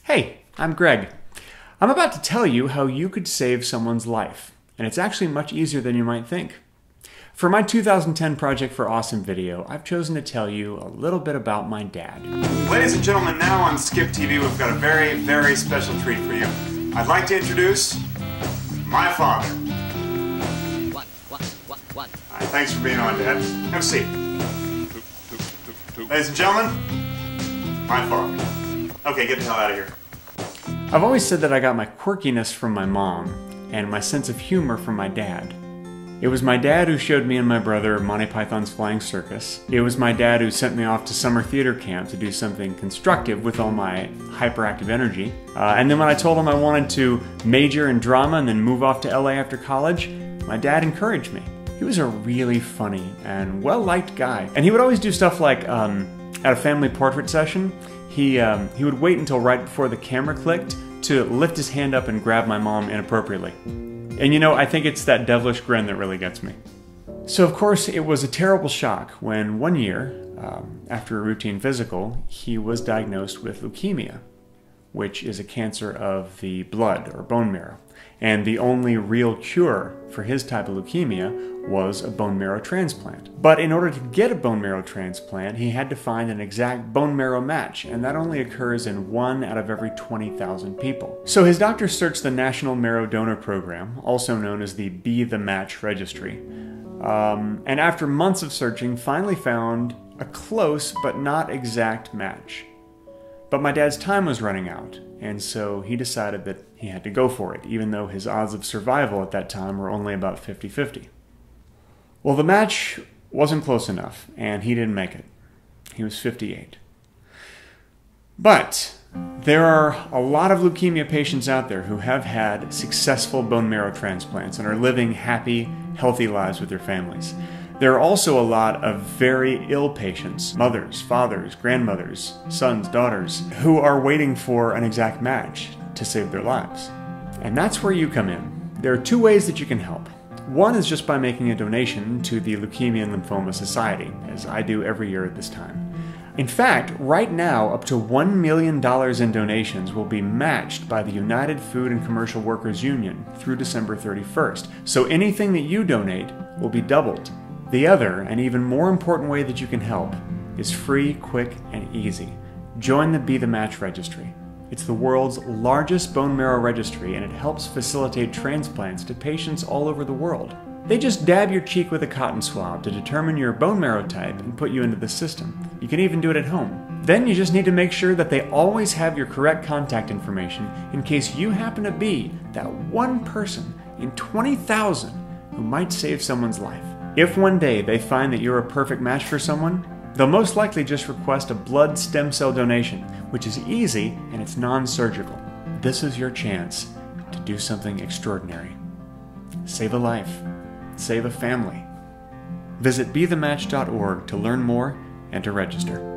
Hey, I'm Greg. I'm about to tell you how you could save someone's life, and it's actually much easier than you might think. For my 2010 Project for Awesome video, I've chosen to tell you a little bit about my dad. Ladies and gentlemen, now on Skip TV, we've got a very, very special treat for you. I'd like to introduce my father. All right, thanks for being on, Dad. Have a seat. Ladies and gentlemen, my father. Okay, get the hell out of here. I've always said that I got my quirkiness from my mom and my sense of humor from my dad. It was my dad who showed me and my brother Monty Python's Flying Circus. It was my dad who sent me off to summer theater camp to do something constructive with all my hyperactive energy. And then when I told him I wanted to major in drama and then move off to LA after college, my dad encouraged me. He was a really funny and well-liked guy. And he would always do stuff like, at a family portrait session, he would wait until right before the camera clicked to lift his hand up and grab my mom inappropriately. And you know, I think it's that devilish grin that really gets me. So of course, it was a terrible shock when one year, after a routine physical, he was diagnosed with leukemia, which is a cancer of the blood or bone marrow. And the only real cure for his type of leukemia was a bone marrow transplant. But in order to get a bone marrow transplant, he had to find an exact bone marrow match, and that only occurs in 1 out of every 20,000 people. So his doctor searched the National Marrow Donor Program, also known as the Be the Match Registry, and after months of searching, finally found a close but not exact match. But my dad's time was running out, and so he decided that he had to go for it, even though his odds of survival at that time were only about 50-50. Well, the match wasn't close enough, and he didn't make it. He was 58. But there are a lot of leukemia patients out there who have had successful bone marrow transplants and are living happy, healthy lives with their families. There are also a lot of very ill patients, mothers, fathers, grandmothers, sons, daughters, who are waiting for an exact match to save their lives. And that's where you come in. There are 2 ways that you can help. One is just by making a donation to the Leukemia and Lymphoma Society, as I do every year at this time. In fact, right now, up to $1 million in donations will be matched by the United Food and Commercial Workers Union through December 31st. So anything that you donate will be doubled. The other, and even more important way that you can help, is free, quick, and easy. Join the Be the Match Registry. It's the world's largest bone marrow registry, and it helps facilitate transplants to patients all over the world. They just dab your cheek with a cotton swab to determine your bone marrow type and put you into the system. You can even do it at home. Then you just need to make sure that they always have your correct contact information in case you happen to be that one person in 20,000 who might save someone's life. If one day they find that you're a perfect match for someone, they'll most likely just request a blood stem cell donation, which is easy and it's non-surgical. This is your chance to do something extraordinary. Save a life. Save a family. Visit bethematch.org to learn more and to register.